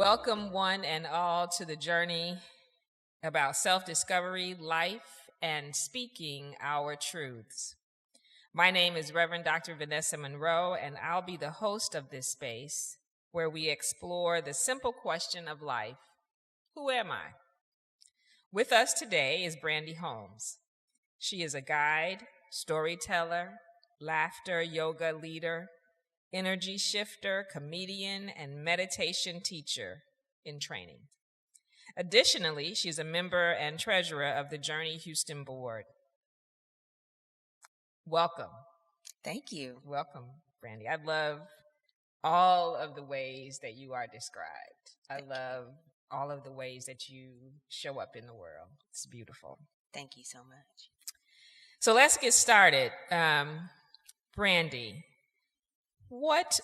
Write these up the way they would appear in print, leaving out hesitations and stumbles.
Welcome, one and all, to the journey about self-discovery, life, and speaking our truths. My name is Reverend Dr. Vanessa Monroe, and I'll be the host of this space where we explore the simple question of life: who am I? With us today is Brandi Holmes. She is a guide, storyteller, laughter yoga leader, energy shifter, comedian, and meditation teacher in training. Additionally, she's a member and treasurer of the Journey Houston board. Welcome. Thank you. Welcome, Brandi. I love all of the ways that you are described. I love all of the ways that you show up in the world. It's beautiful. Thank you so much. So let's get started. Brandi, what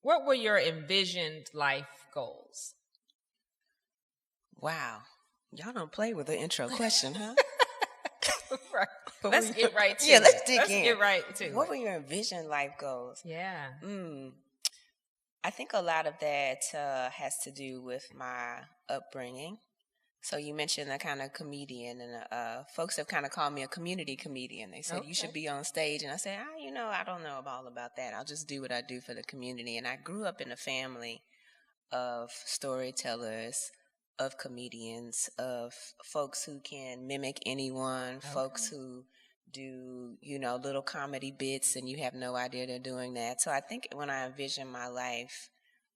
were your envisioned life goals? Wow. Y'all don't play with the intro question, huh? Right. Let's get right to it. Yeah, let's dig in. Let's get right to it. What were your envisioned life goals? Yeah. I think a lot of that has to do with my upbringing. So you mentioned a kind of comedian, and folks have kind of called me a community comedian. They said, You should be on stage. And I said, I don't know all about that. I'll just do what I do for the community. And I grew up in a family of storytellers, of comedians, of folks who can mimic anyone, folks who do, little comedy bits, and you have no idea they're doing that. So I think when I envisioned my life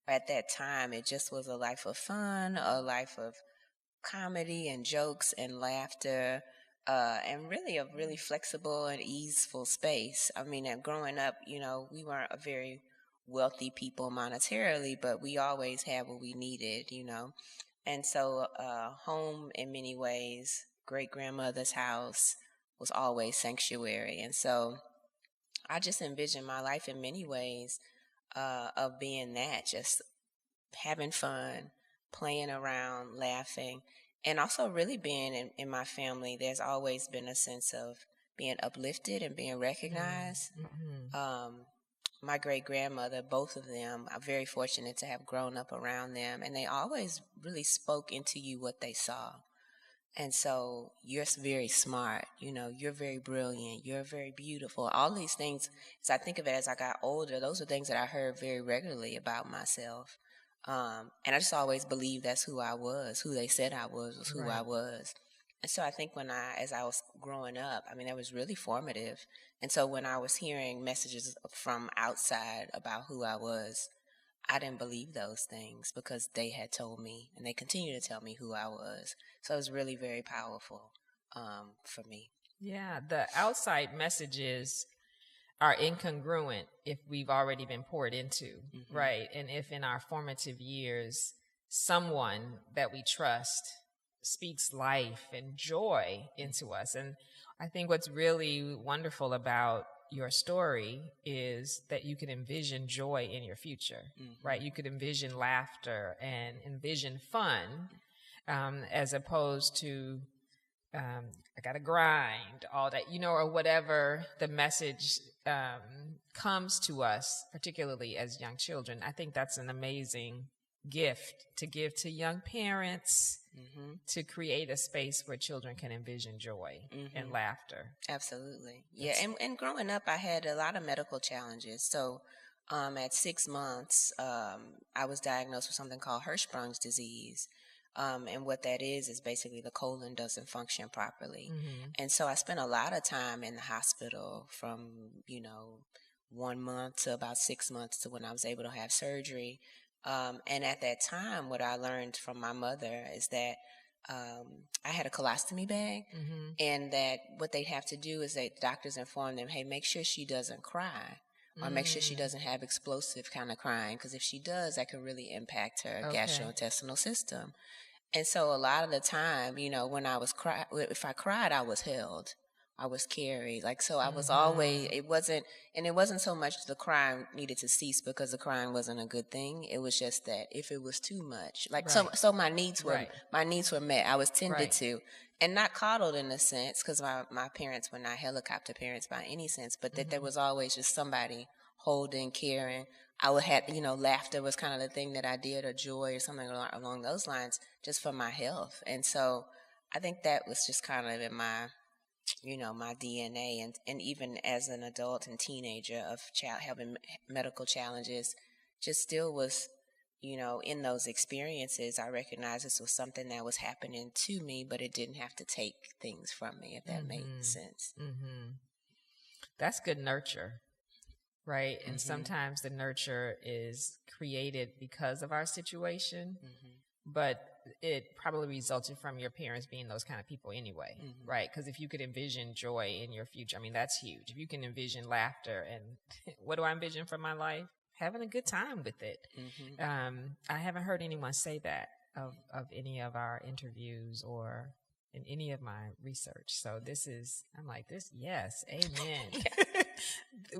at that time, it just was a life of fun, a life of comedy and jokes and laughter, and really a really flexible and easeful space. I mean, growing up, we weren't a very wealthy people monetarily, but we always had what we needed, And so home, in many ways, great-grandmother's house was always sanctuary. And so I just envisioned my life in many ways of being that, just having fun, playing around, laughing, and also really being in my family. There's always been a sense of being uplifted and being recognized. Mm-hmm. My great-grandmother, both of them, I'm very fortunate to have grown up around them, and they always really spoke into you what they saw. And so you're very smart, you're very brilliant, you're very beautiful. All these things, as I think of it as I got older, those are things that I heard very regularly about myself. And I just always believed that's who I was. Who they said I was who I was. And so I think as I was growing up, that was really formative. And so when I was hearing messages from outside about who I was, I didn't believe those things because they had told me, and they continue to tell me who I was. So it was really very powerful for me. Yeah, the outside messages are incongruent if we've already been poured into, mm-hmm. right? And if in our formative years, someone that we trust speaks life and joy into us. And I think what's really wonderful about your story is that you can envision joy in your future, mm-hmm. right? You could envision laughter and envision fun, as opposed to I gotta grind, all that, or whatever the message comes to us, particularly as young children. I think that's an amazing gift to give to young parents, mm-hmm. to create a space where children can envision joy, mm-hmm. and laughter. Absolutely. Yeah, and growing up, I had a lot of medical challenges. So at 6 months, I was diagnosed with something called Hirschsprung's disease. And what that is basically the colon doesn't function properly. Mm-hmm. And so I spent a lot of time in the hospital from, 1 month to about 6 months to when I was able to have surgery. And at that time, what I learned from my mother is that I had a colostomy bag, mm-hmm. and that what they have to do is the doctors inform them, hey, make sure she doesn't cry. Or make sure she doesn't have explosive kind of crying, because if she does, that could really impact her gastrointestinal system. And so a lot of the time, when I was if I cried, I was held. I was carried. So I was always, it wasn't so much the crying needed to cease because the crying wasn't a good thing. It was just that if it was too much, so my needs were met. I was tended to, and not coddled in a sense, because my parents were not helicopter parents by any sense, but that there was always just somebody holding, caring. I would have, laughter was kind of the thing that I did, or joy or something along those lines, just for my health. And so I think that was just kind of in my, my DNA. And even as an adult and teenager of having medical challenges, just still was, in those experiences, I recognized this was something that was happening to me, but it didn't have to take things from me, if that made sense. That's good nurture, right? And sometimes the nurture is created because of our situation, but it probably resulted from your parents being those kind of people anyway, right? Because if you could envision joy in your future, I mean, that's huge. If you can envision laughter, and what do I envision for my life? Having a good time with it. I haven't heard anyone say that of any of our interviews or in any of my research. So I'm like, yes, amen.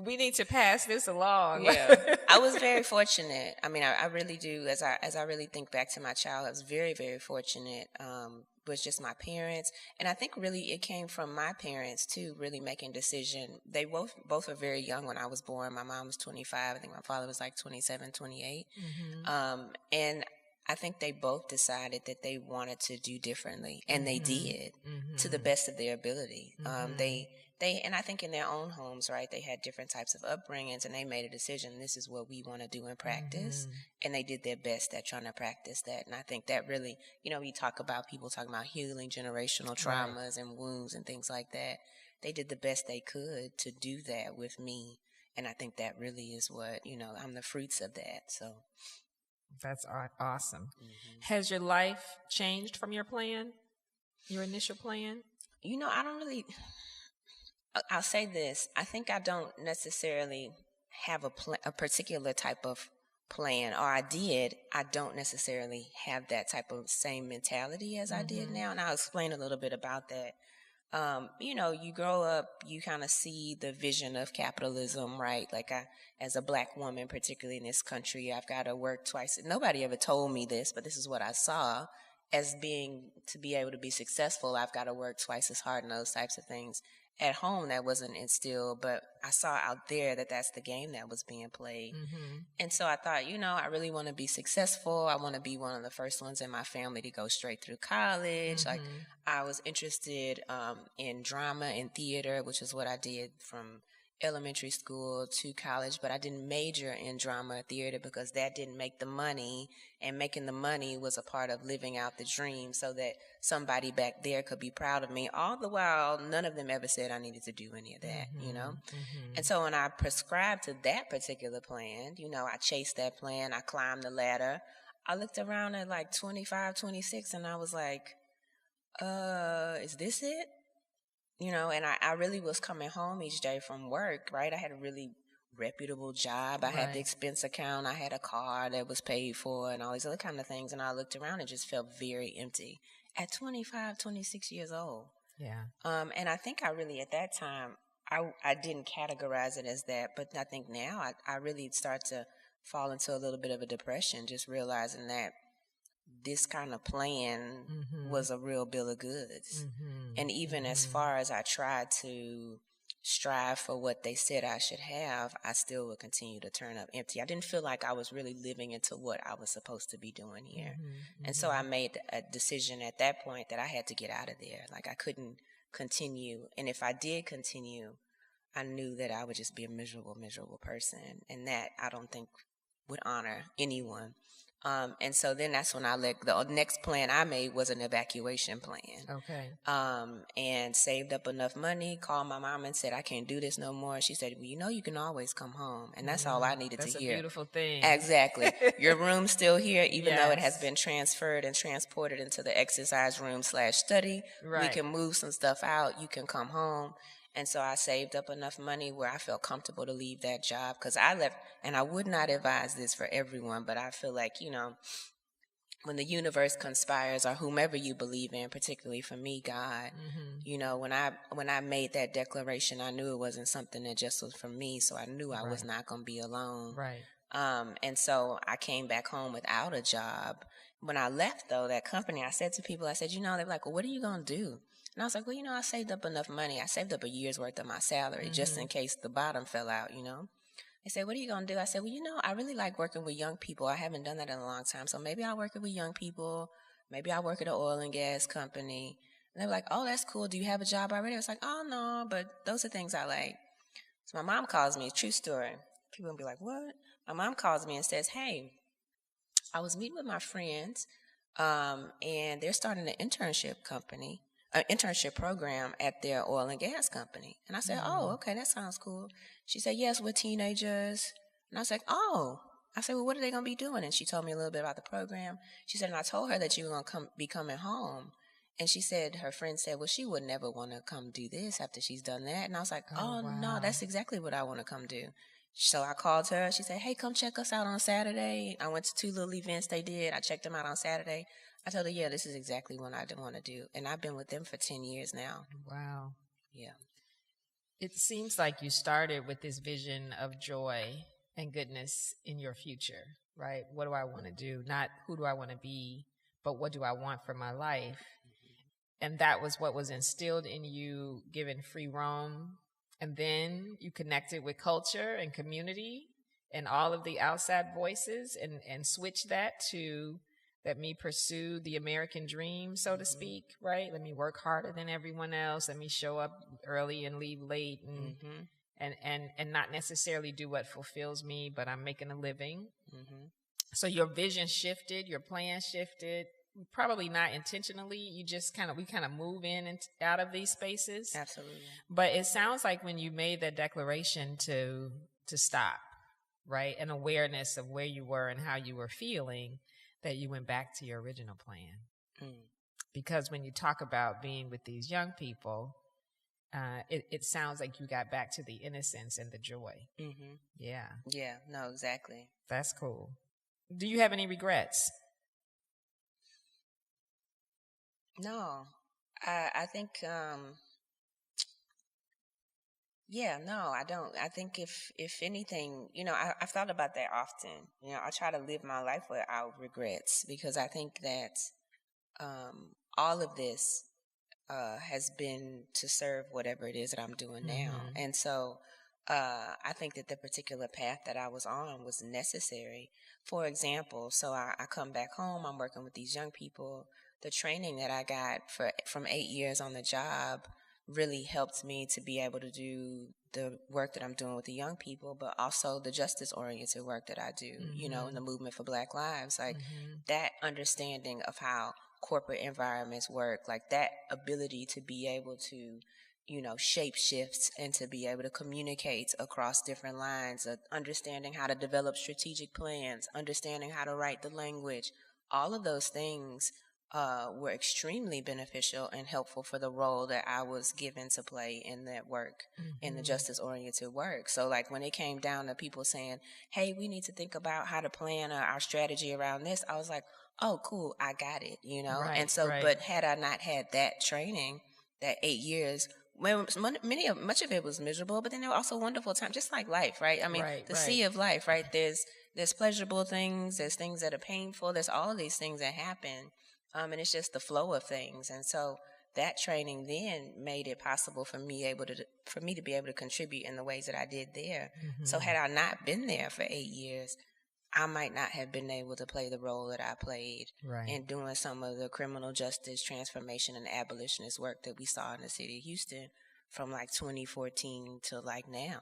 We need to pass this along. Yeah. I was very fortunate. I mean, I really do. As I really think back to my childhood, I was very, very fortunate. Was just my parents. And I think really it came from my parents too, really making decision. They both were very young when I was born. My mom was 25. I think my father was like 27, 28. And I think they both decided that they wanted to do differently, and they did to the best of their ability. They and I think in their own homes, right, they had different types of upbringings, and they made a decision, this is what we want to do in practice, and they did their best at trying to practice that. And I think that really, we talk about people talking about healing generational traumas and wounds and things like that. They did the best they could to do that with me, and I think that really is what, I'm the fruits of that, so... That's awesome. Has your life changed from your plan, your initial plan? I don't really... I'll say this. I think I don't necessarily have a particular type of plan, or I did. I don't necessarily have that type of same mentality as I did now, and I'll explain a little bit about that. You grow up, you kind of see the vision of capitalism, right? Like as a Black woman, particularly in this country, I've got to work twice. Nobody ever told me this, but this is what I saw as to be able to be successful. I've got to work twice as hard and those types of things. At home, that wasn't instilled, but I saw out there that that's the game that was being played. And so I thought, I really want to be successful. I want to be one of the first ones in my family to go straight through college. Like, I was interested in drama and theater, which is what I did from elementary school to college, but I didn't major in drama or theater because that didn't make the money, and making the money was a part of living out the dream so that somebody back there could be proud of me. All the while, none of them ever said I needed to do any of that, And so when I prescribed to that particular plan, I chased that plan, I climbed the ladder. I looked around at like 25, 26, and I was like, is this it? And I really was coming home each day from work, right? I had a really reputable job. I had the expense account. I had a car that was paid for and all these other kind of things. And I looked around and just felt very empty at 25, 26 years old. Yeah. And I think I really, at that time, I didn't categorize it as that. But I think now I really start to fall into a little bit of a depression, just realizing that this kind of plan was a real bill of goods. And even as far as I tried to strive for what they said I should have, I still would continue to turn up empty. I didn't feel like I was really living into what I was supposed to be doing here. And so I made a decision at that point that I had to get out of there. Like, I couldn't continue. And if I did continue, I knew that I would just be a miserable, miserable person. And that I don't think would honor anyone. And so then that's when the next plan I made was an evacuation plan. Okay. And saved up enough money, called my mom and said, I can't do this no more. She said, well, you can always come home. And that's all I needed to hear. That's a beautiful thing. Exactly. Your room's still here, even though it has been transferred and transported into the exercise room /study. Right. We can move some stuff out. You can come home. And so I saved up enough money where I felt comfortable to leave that job, because I left, and I would not advise this for everyone, but I feel like, when the universe conspires, or whomever you believe in, particularly for me, God, when I made that declaration, I knew it wasn't something that just was for me, so I knew I was not going to be alone. Right. And so I came back home without a job. When I left, though, that company, I said to people, they're like, well, what are you going to do? And I was like, well, I saved up enough money. I saved up a year's worth of my salary just in case the bottom fell out, They said, what are you going to do? I said, well, I really like working with young people. I haven't done that in a long time. So maybe I'll work with young people. Maybe I'll work at an oil and gas company. And they were like, oh, that's cool. Do you have a job already? I was like, oh, no, but those are things I like. So my mom calls me, true story. People will be like, what? My mom calls me and says, hey, I was meeting with my friends, and they're starting an internship program at their oil and gas company. And I said, oh, okay, that sounds cool. She said, yes, with teenagers. And I was like, oh. I said, well, what are they going to be doing? And she told me a little bit about the program. She said, and I told her that you were going to be coming home. And she said, her friend said, well, she would never want to come do this after she's done that. And I was like, oh, wow. No, that's exactly what I want to come do. So I called her. She said, hey, come check us out on Saturday. I went to 2 little events they did. I checked them out on Saturday. I told her, yeah, this is exactly what I want to do. And I've been with them for 10 years now. Wow. Yeah. It seems like you started with this vision of joy and goodness in your future, right? What do I want to do? Not who do I want to be, but what do I want for my life? And that was what was instilled in you, given free roam. And then you connected with culture and community and all of the outside voices and switched that to let me pursue the American dream, so to speak, right? Let me work harder than everyone else. Let me show up early and leave late and not necessarily do what fulfills me, but I'm making a living. So your vision shifted, your plan shifted. Probably not intentionally. You just we kind of move in and out of these spaces. Absolutely. But it sounds like when you made that declaration to stop, right? An awareness of where you were and how you were feeling, that you went back to your original plan. Because when you talk about being with these young people, it sounds like you got back to the innocence and the joy. Yeah. Yeah, no, exactly. That's cool. Do you have any regrets? No, I think, no, I don't. I think if anything, I've thought about that often. I try to live my life without regrets because I think that all of this has been to serve whatever it is that I'm doing now. And so I think that the particular path that I was on was necessary. For example, so I come back home, I'm working with these young people. The training that I got from 8 years on the job really helped me to be able to do the work that I'm doing with the young people, but also the justice-oriented work that I do, in the movement for Black Lives. Like that understanding of how corporate environments work, like that ability to be able to, shape shifts and to be able to communicate across different lines, understanding how to develop strategic plans, understanding how to write the language, all of those things were extremely beneficial and helpful for the role that I was given to play in that work, in the justice-oriented work. So like when it came down to people saying, hey, we need to think about how to plan our strategy around this, I was like, oh, cool, I got it, Right, and so, right. But had I not had that training, that 8 years, much of it was miserable, but then there were also wonderful times, just like life, right? I mean, sea of life, right? There's pleasurable things, there's things that are painful, there's all of these things that happen. And it's just the flow of things. And so that training then made it possible for me to be able to contribute in the ways that I did there. So had I not been there for 8 years, I might not have been able to play the role that I played in doing some of the criminal justice transformation and abolitionist work that we saw in the city of Houston from like 2014 to like now.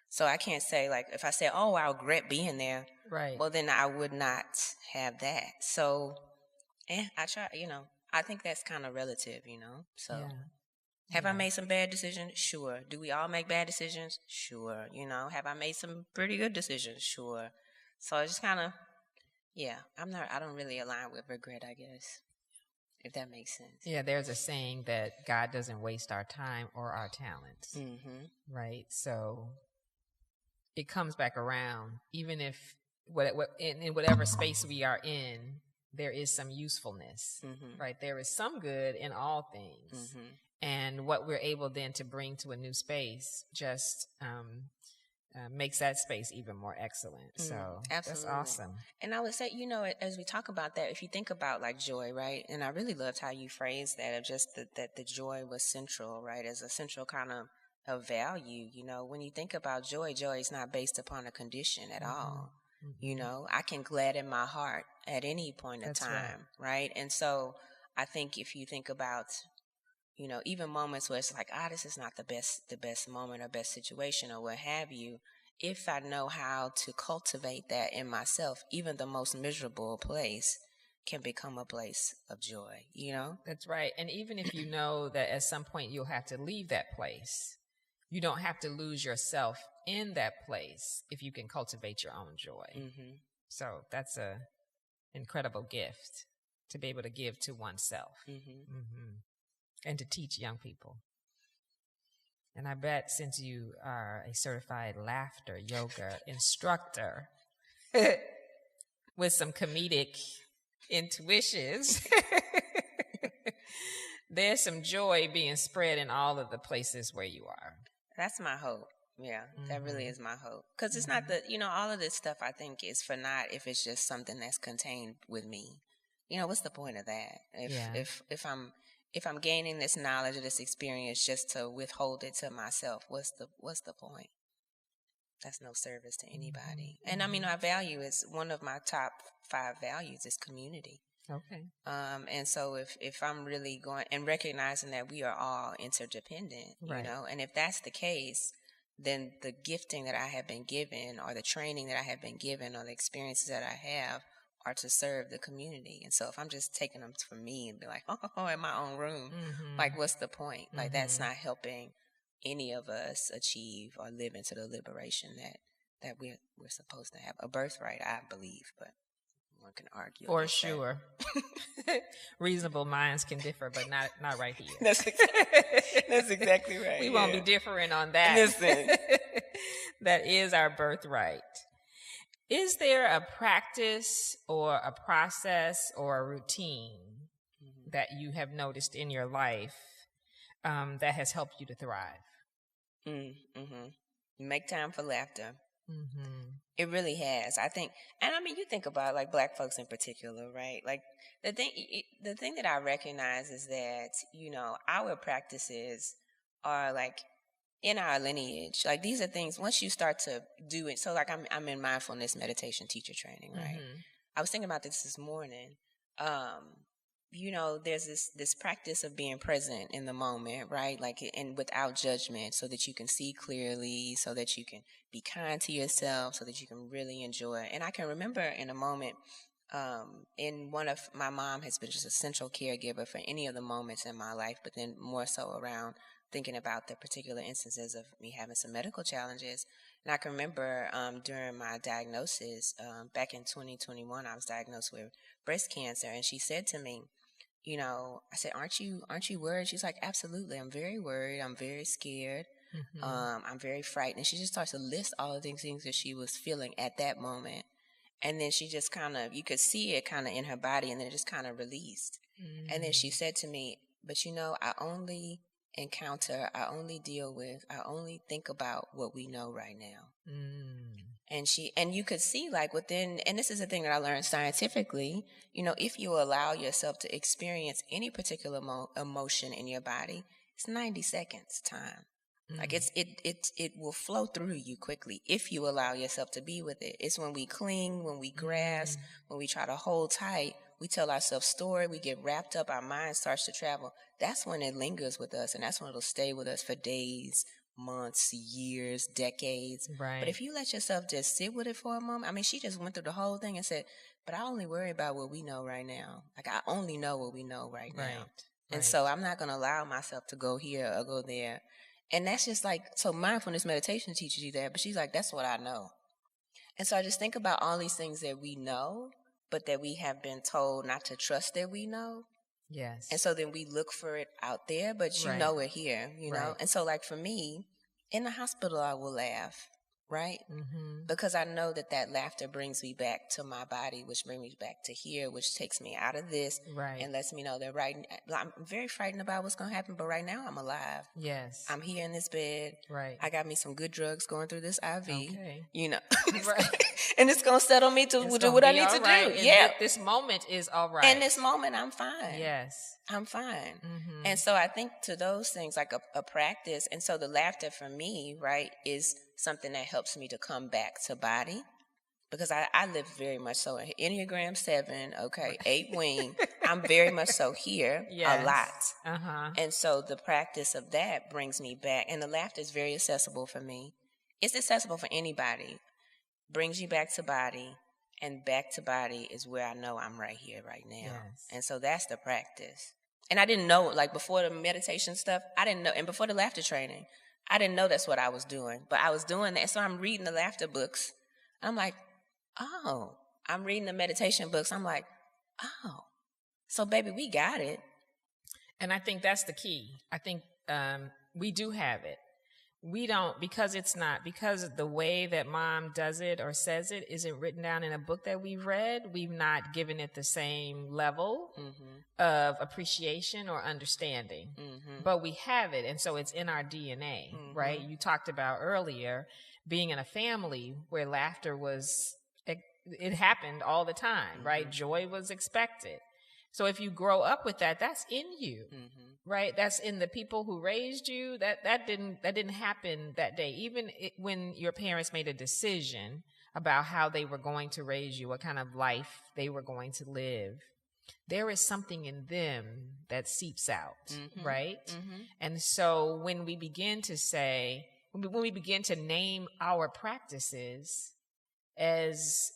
So I can't say like, if I say, oh, I regret being there, well, then I would not have that. So I try, I think that's kind of relative, So have I made some bad decisions? Sure. Do we all make bad decisions? Sure. Have I made some pretty good decisions? Sure. So it's just kind of, I don't really align with regret, I guess, if that makes sense. Yeah, there's a saying that God doesn't waste our time or our talents, right? So it comes back around, even if in whatever space we are in, there is some usefulness, right? There is some good in all things. And what we're able then to bring to a new space just makes that space even more excellent. So Absolutely. That's awesome. And I would say, as we talk about that, if you think about like joy, right? And I really loved how you phrased that, of just that the joy was central, right? As a central kind of of value. You know, when you think about joy, joy is not based upon a condition at all. You know, I can gladden my heart at any point in time, right? And so I think if you think about, you know, even moments where it's like, this is not the best moment or best situation or what have you, if I know how to cultivate that in myself, even the most miserable place can become a place of joy, you know? That's right. And even if you know that at some point you'll have to leave that place, you don't have to lose yourself in that place if you can cultivate your own joy. So that's a incredible gift to be able to give to oneself and to teach young people. And I bet since you are a certified laughter yoga instructor with some comedic intuitions, there's some joy being spread in all of the places where you are. That's my hope. Yeah, that really is my hope. Because it's not that, you know, all of this stuff I think is for naught if it's just something that's contained with me. You know, what's the point of that? If I'm gaining this knowledge or this experience just to withhold it to myself, what's the point? That's no service to anybody. And I mean, my value is one of my top 5 values is community. Okay. And so if I'm really going and recognizing that we are all interdependent, you know, and if that's the case, then the gifting that I have been given or the training that I have been given or the experiences that I have are to serve the community. And so if I'm just taking them for me and be like, in my own room, like, what's the point? Like, that's not helping any of us achieve or live into the liberation that we're supposed to have. A birthright, I believe, but one can argue. For sure. Reasonable minds can differ, but not right here. That's exactly right. We won't be differing on that. Listen. That is our birthright. Is there a practice or a process or a routine that you have noticed in your life that has helped you to thrive? Make time for laughter. It really has. I think, and I mean, you think about like Black folks in particular, right? Like the thing that I recognize is that, you know, our practices are like in our lineage. Like these are things once you start to do it. So like I'm in mindfulness meditation teacher training, right? I was thinking about this morning. You know, there's this practice of being present in the moment, right? Like, and without judgment, so that you can see clearly, so that you can be kind to yourself, so that you can really enjoy. And I can remember in a moment, in one of my mom has been just a central caregiver for any of the moments in my life, but then more so around thinking about the particular instances of me having some medical challenges. And I can remember during my diagnosis, back in 2021, I was diagnosed with breast cancer, and she said to me, you know, I said, aren't you worried? She's like, absolutely. I'm very worried. I'm very scared. I'm very frightened. And she just starts to list all of these things that she was feeling at that moment. And then she just kind of, you could see it kind of in her body, and then it just kind of released. And then she said to me, but you know, I only deal with, I only think about what we know right now. And you could see like within, and this is the thing that I learned scientifically, you know, if you allow yourself to experience any particular emotion in your body, it's 90 seconds time. Like it will flow through you quickly if you allow yourself to be with it. It's when we cling, when we grasp, when we try to hold tight, we tell ourselves story, we get wrapped up, our mind starts to travel. That's when it lingers with us, and that's when it'll stay with us for days, months, years, decades. Right. But if you let yourself just sit with it for a moment, I mean, she just went through the whole thing and said, but I only worry about what we know right now. Like, I only know what we know right now. And so I'm not going to allow myself to go here or go there. And that's just like, so mindfulness meditation teaches you that, but she's like, that's what I know. And so I just think about all these things that we know, but that we have been told not to trust that we know. Yes. And so then we look for it out there, but you know it here, you know? And so like for me, in the hospital, I will laugh, right? Because I know that laughter brings me back to my body, which brings me back to here, which takes me out of this and lets me know that I'm very frightened about what's going to happen, but right now I'm alive. Yes. I'm here in this bed. Right. I got me some good drugs going through this IV, Okay. you know? and it's going to settle me to do what I need to do. And this moment is all right. And this moment, I'm fine. Yes. I'm fine. Mm-hmm. And so I think to those things, like a practice, and so the laughter for me, right, is something that helps me to come back to body. Because I live very much so in Enneagram 7, 8 wing. I'm very much so here a lot. And so the practice of that brings me back. And the laughter is very accessible for me. It's accessible for anybody. Brings you back to body. And back to body is where I know I'm right here, right now. Yes. And so that's the practice. And I didn't know, like before the meditation stuff, I didn't know. And before the laughter training, I didn't know that's what I was doing. But I was doing that. So I'm reading the laughter books. I'm like, oh, I'm reading the meditation books. I'm like, oh, so baby, we got it. And I think that's the key. I think we do have it. We don't, because the way that mom does it or says it isn't written down in a book that we've read, we've not given it the same level of appreciation or understanding. But we have it, and so it's in our DNA, right? You talked about earlier being in a family where laughter it happened all the time, right? Joy was expected. So if you grow up with that, that's in you, right? That's in the people who raised you. That didn't happen that day. Even when your parents made a decision about how they were going to raise you, what kind of life they were going to live, there is something in them that seeps out, right? And so when we begin to name our practices as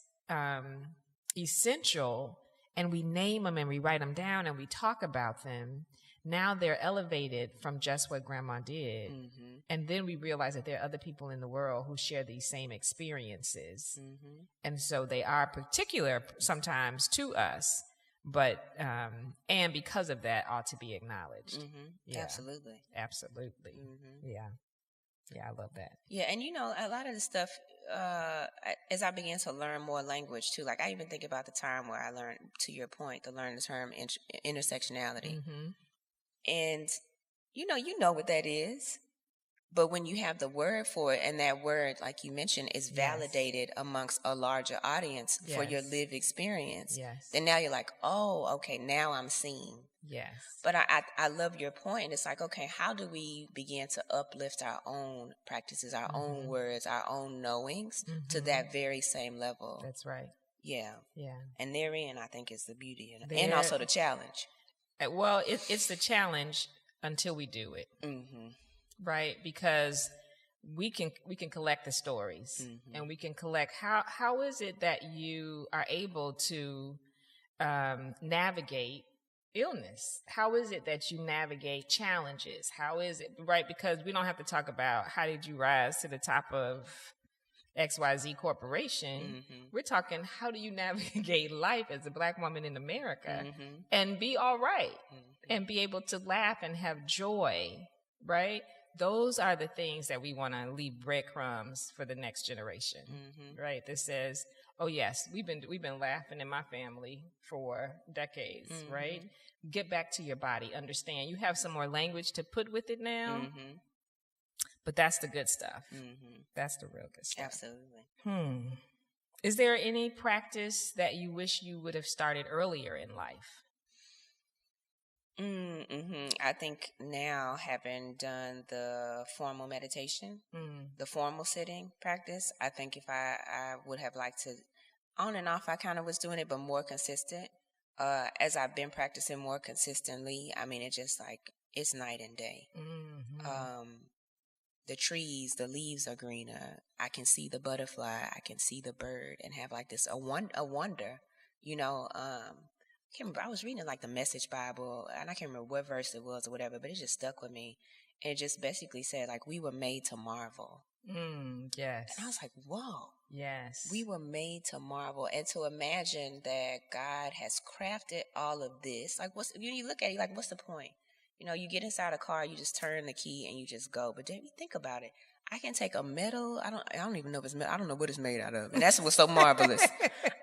essential, and we name them and we write them down and we talk about them, now they're elevated from just what grandma did. And then we realize that there are other people in the world who share these same experiences. And so they are particular sometimes to us, but and because of that ought to be acknowledged. Absolutely. Yeah, I love that. Yeah, and a lot of the stuff, as I began to learn more language too, like I even think about the time where I learned, to your point, to learn the term intersectionality. And you know what that is. But when you have the word for it, and that word, like you mentioned, is validated amongst a larger audience for your lived experience, then now you're like, oh, okay, now I'm seeing. Yes. But I love your point. It's like, okay, how do we begin to uplift our own practices, our own words, our own knowings to that very same level? That's right. Yeah. Yeah. And therein, I think, is the beauty and also the challenge. Well, it's the challenge until we do it. Right? Because we can collect the stories and we can collect how is it that you are able to navigate illness? How is it that you navigate challenges? How is it, right? Because we don't have to talk about how did you rise to the top of XYZ corporation. We're talking how do you navigate life as a Black woman in America and be all right and be able to laugh and have joy, right? Those are the things that we want to leave breadcrumbs for the next generation, right? That says, oh yes, we've been laughing in my family for decades, right? Get back to your body, understand. You have some more language to put with it now, but that's the good stuff. That's the real good stuff. Absolutely. Is there any practice that you wish you would have started earlier in life? I think now, having done the formal meditation, the formal sitting practice, I think if I would have liked to, on and off, I kind of was doing it, but more consistent. As I've been practicing more consistently, I mean, it's just like, it's night and day. The trees, the leaves are greener. I can see the butterfly. I can see the bird and have like this, a wonder, I can't remember. I was reading like the Message Bible, and I can't remember what verse it was or whatever, but it just stuck with me. And it just basically said, like, we were made to marvel. Yes. And I was like, whoa. Yes. We were made to marvel. And to imagine that God has crafted all of this. Like, you look at it, like, what's the point? You get inside a car, you just turn the key, and you just go. But then you think about it. I can take a metal. I don't even know if it's metal. I don't know what it's made out of. And that's what's so marvelous.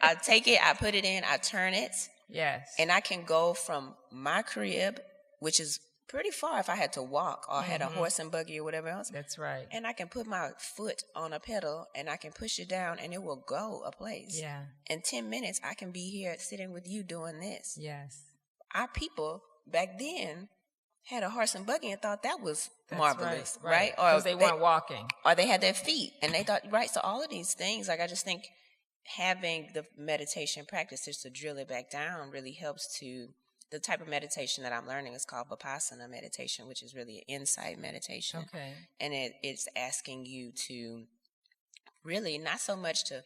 I take it, I put it in, I turn it. Yes. And I can go from my crib, which is pretty far if I had to walk or had a horse and buggy or whatever else. That's right. And I can put my foot on a pedal and I can push it down and it will go a place. Yeah. In 10 minutes, I can be here sitting with you doing this. Yes. Our people back then had a horse and buggy and thought that was That's marvelous, right? Or because they weren't walking. Or they had their feet and they thought, right? So all of these things, like I just think having the meditation practice just to drill it back down really helps to, the type of meditation that I'm learning is called Vipassana meditation, which is really an insight meditation. Okay. And it's asking you to really not so much to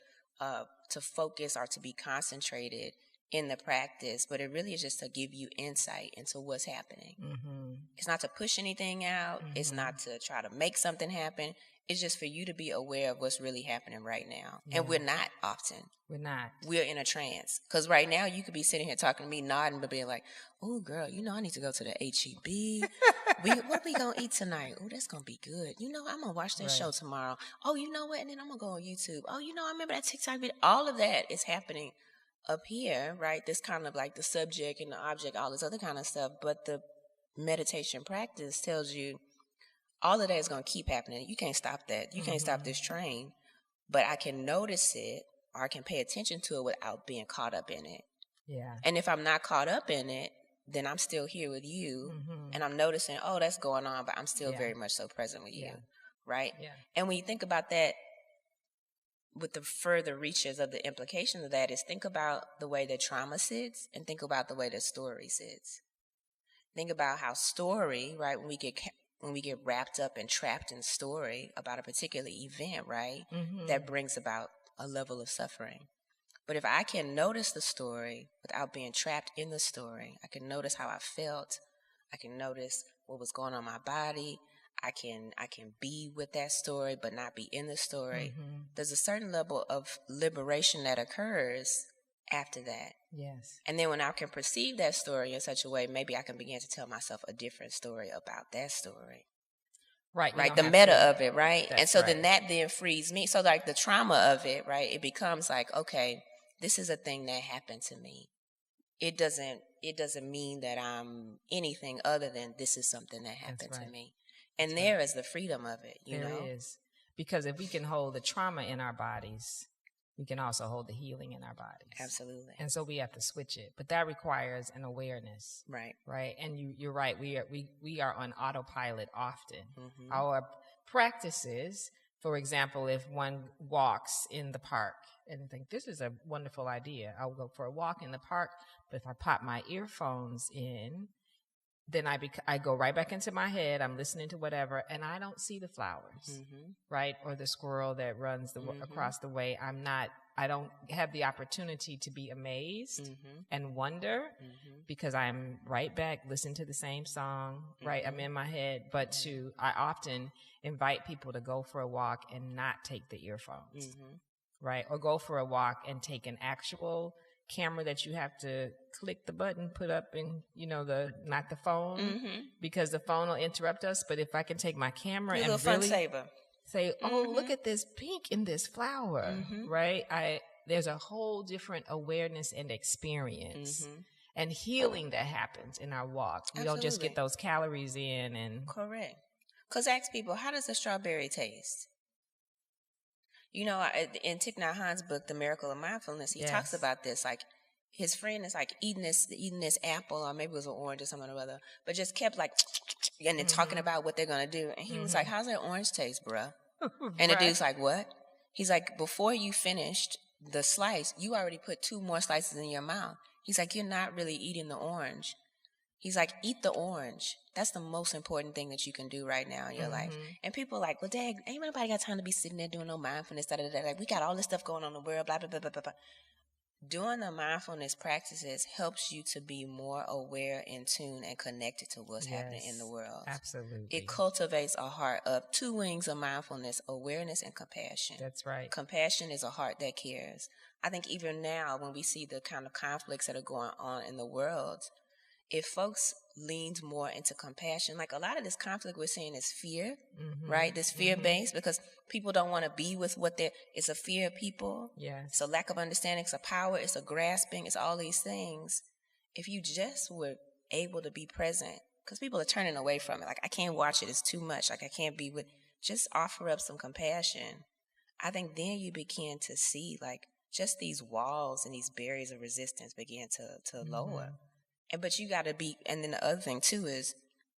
focus or to be concentrated in the practice, but it really is just to give you insight into what's happening. It's not to push anything out. It's not to try to make something happen. It's just for you to be aware of what's really happening right now. Yeah. And we're not often. We're not. We're in a trance. Because right now you could be sitting here talking to me, nodding, but being like, oh, girl, I need to go to the HEB. What we going to eat tonight? Oh, that's going to be good. I'm going to watch that show tomorrow. Oh, you know what? And then I'm going to go on YouTube. Oh, I remember that TikTok video. All of that is happening up here, right? This kind of like the subject and the object, all this other kind of stuff. But the meditation practice tells you all of that is going to keep happening. You can't stop that. You can't stop this train. But I can notice it or I can pay attention to it without being caught up in it. Yeah. And if I'm not caught up in it, then I'm still here with you. And I'm noticing, oh, that's going on, but I'm still very much so present with you. Right? Yeah. And when you think about that, with the further reaches of the implication of that is think about the way that trauma sits and think about the way that story sits. Think about how story, right, when we get wrapped up and trapped in story about a particular event, right, that brings about a level of suffering. But if I can notice the story without being trapped in the story, I can notice how I felt, I can notice what was going on in my body, I can be with that story but not be in the story. There's a certain level of liberation that occurs after that. Yes. And then when I can perceive that story in such a way, maybe I can begin to tell myself a different story about that story. Right. Right. The meta of it, right? And so then that then frees me. So like the trauma of it, right? It becomes like, okay, this is a thing that happened to me. It doesn't mean that I'm anything other than this is something that happened to me. And there is the freedom of it, you know? There is. Because if we can hold the trauma in our bodies, we can also hold the healing in our bodies. Absolutely. And so we have to switch it. But that requires an awareness. Right. Right. And you're right. We are on autopilot often. Our practices, for example, if one walks in the park and think, this is a wonderful idea, I'll go for a walk in the park. But if I pop my earphones in, then I go right back into my head. I'm listening to whatever, and I don't see the flowers, right? Or the squirrel that runs across the way. I don't have the opportunity to be amazed and wonder because I'm right back listening to the same song, right? I'm in my head, but I often invite people to go for a walk and not take the earphones, right? Or go for a walk and take an actual camera that you have to click the button, put up in, not the phone, because the phone will interrupt us. But if I can take my camera and really say, oh, look at this pink in this flower, right? There's a whole different awareness and experience and healing that happens in our walk. We don't just get those calories in and. Correct. Because ask people, how does a strawberry taste? In Thich Nhat Hanh's book, The Miracle of Mindfulness, he talks about this. Like, his friend is like eating this apple, or maybe it was an orange or something or other, but just kept like, and then talking about what they're going to do. And he was like, how's that orange taste, bruh? And the dude's like, what? He's like, before you finished the slice, you already put 2 more slices in your mouth. He's like, you're not really eating the orange. He's like, eat the orange. That's the most important thing that you can do right now in your life. And people are like, well, Dad, ain't nobody got time to be sitting there doing no mindfulness. Like, we got all this stuff going on in the world, blah, blah, blah, blah, blah, blah. Doing the mindfulness practices helps you to be more aware, in tune, and connected to what's happening in the world. Absolutely. It cultivates a heart of 2 wings of mindfulness, awareness and compassion. That's right. Compassion is a heart that cares. I think even now when we see the kind of conflicts that are going on in the world, if folks leaned more into compassion, like a lot of this conflict we're seeing is fear, right? This fear-based, because people don't want to be with it's a fear of people. Yes. It's a lack of understanding. It's a power. It's a grasping. It's all these things. If you just were able to be present because people are turning away from it. Like, I can't watch it. It's too much. Like, I can't be with, just offer up some compassion. I think then you begin to see, like, just these walls and these barriers of resistance begin to lower. But you got to be, and then the other thing too is,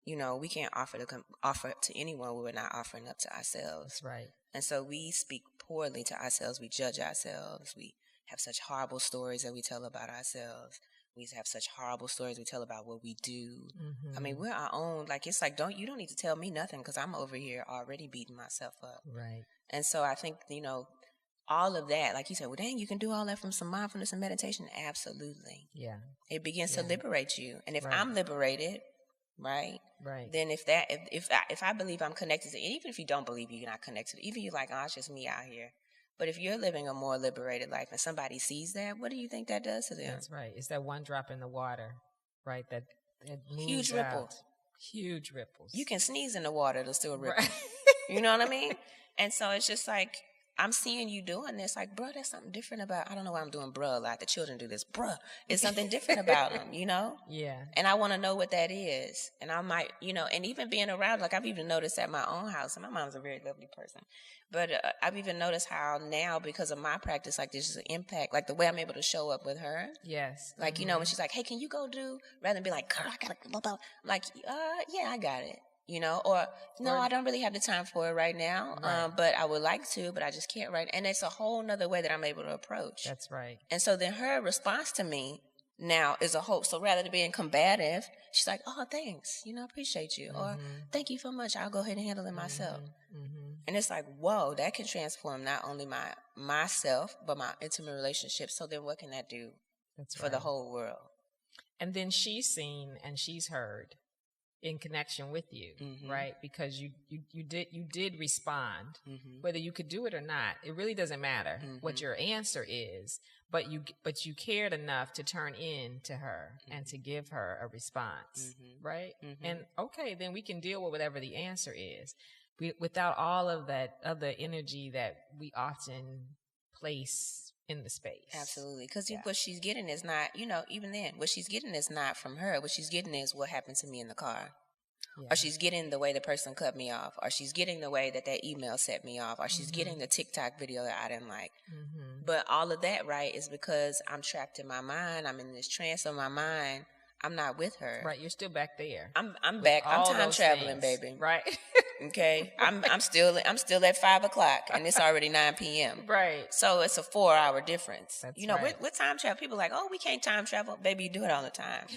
we can't offer to anyone when we're not offering up to ourselves. That's right. And so we speak poorly to ourselves. We judge ourselves. We have such horrible stories that we tell about ourselves. We have such horrible stories we tell about what we do. I mean, we're our own, like, it's like, you don't need to tell me nothing because I'm over here already beating myself up. Right. And so I think, all of that, like you said, well, dang, you can do all that from some mindfulness and meditation. Absolutely. Yeah. It begins to liberate you. And if Right. I'm liberated, right? Right. Then if I believe I'm connected to, and even if you don't believe you're not connected, even you're like, oh, it's just me out here. But if you're living a more liberated life and somebody sees that, what do you think that does to them? That's right. It's that one drop in the water, right? That moves huge ripples. Huge ripples. You can sneeze in the water, it'll still ripple. Right. You know what I mean? And so it's just like, I'm seeing you doing this. Like, bruh, there's something different about, I don't know why I'm doing bruh a lot. The children do this. Bruh, it's something different about them, Yeah. And I want to know what that is. And I might, and even being around, like, I've even noticed at my own house, and my mom's a very lovely person, but I've even noticed how now, because of my practice, like, there's an impact, like the way I'm able to show up with her. Yes. Like, when she's like, hey, can you go do, rather than be like, girl, I gotta, I'm like, yeah, I got it. Or no, I don't really have the time for it right now. Right. But I would like to, but I just can't right. And it's a whole nother way that I'm able to approach. That's right. And so then her response to me now is a hope. So rather than being combative, she's like, oh, thanks. I appreciate you. Or thank you so much. I'll go ahead and handle it myself. And it's like, whoa, that can transform not only myself, but my intimate relationships. So then what can that do for the whole world? And then she's seen and she's heard in connection with you, right? Because you did respond, whether you could do it or not. It really doesn't matter what your answer is, but you cared enough to turn in to her and to give her a response, right? And okay, then we can deal with whatever the answer is, without all of that other energy that we often place in the space. Absolutely. Because what she's getting is not, even then, what she's getting is not from her. What she's getting is what happened to me in the car. Yeah. Or she's getting the way the person cut me off. Or she's getting the way that email set me off. Or she's getting the TikTok video that I didn't like. But all of that, right, is because I'm trapped in my mind. I'm in this trance of my mind. I'm not with her. Right. You're still back there. I'm back. I'm time traveling, baby. Right. Okay. I'm still at 5 o'clock and it's already 9 p.m. Right. So it's a 4-hour difference. That's right. With time travel, people are like, oh, we can't time travel. Baby, you do it all the time.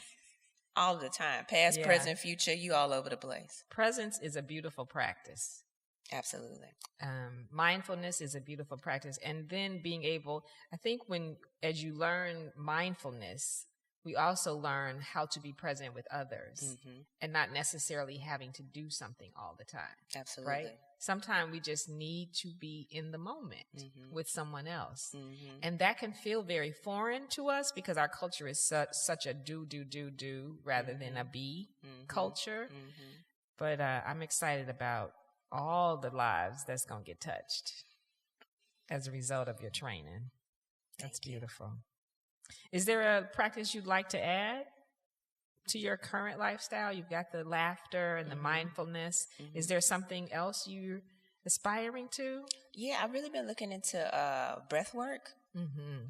All the time. Past, present, future, you all over the place. Presence is a beautiful practice. Absolutely. Mindfulness is a beautiful practice. And then being able, I think as you learn mindfulness, we also learn how to be present with others and not necessarily having to do something all the time. Absolutely. Right? Sometimes we just need to be in the moment with someone else. And that can feel very foreign to us because our culture is such a do rather than a be culture. But I'm excited about all the lives that's going to get touched as a result of your training. That's beautiful. Is there a practice you'd like to add to your current lifestyle? You've got the laughter and the mindfulness. Is there something else you're aspiring to? Yeah, I've really been looking into breath work.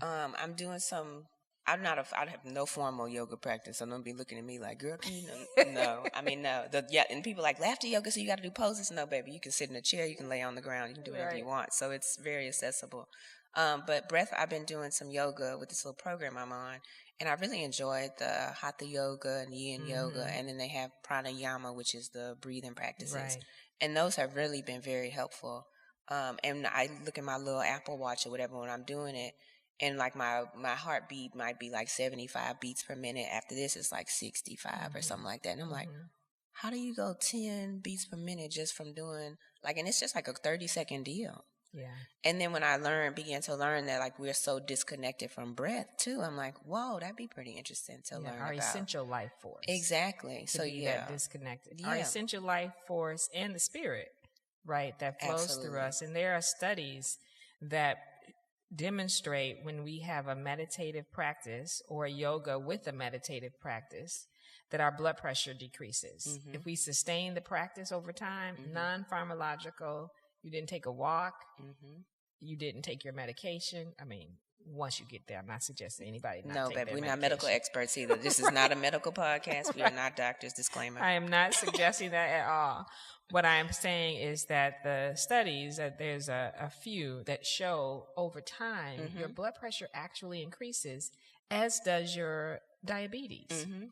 I'm doing some. I have no formal yoga practice, so don't be looking at me like, girl, can you know? No, I mean, no. And people like laughter yoga, so you got to do poses. No, baby, you can sit in a chair, you can lay on the ground, you can do whatever you want. So it's very accessible. But breath, I've been doing some yoga with this little program I'm on, and I really enjoyed the Hatha yoga and yin yoga, and then they have pranayama, which is the breathing practices, and those have really been very helpful. And I look at my little Apple Watch or whatever when I'm doing it, and like my heartbeat might be like 75 beats per minute. After this, it's like 65 or something like that, and I'm like, how do you go 10 beats per minute just from doing and it's just like a 30-second deal. Yeah. And then when I began to learn that we're so disconnected from breath too, I'm like, whoa, that'd be pretty interesting to learn our about. essential life force. Exactly. To be that disconnected. Our essential life force and the spirit, right, that flows through us. And there are studies that demonstrate when we have a meditative practice or a yoga with a meditative practice that our blood pressure decreases. Mm-hmm. If we sustain the practice over time, mm-hmm. non-pharmacological, you didn't take a walk, mm-hmm. you didn't take your medication. I mean, once you get there, I'm not suggesting anybody not take their medication. No, baby, we're not medical experts either. This is not a medical podcast. Right. We are not doctors, disclaimer. I am not suggesting that at all. What I am saying is that the studies, that there's a few that show over time, mm-hmm. your blood pressure actually increases, as does your diabetes. Mm-hmm.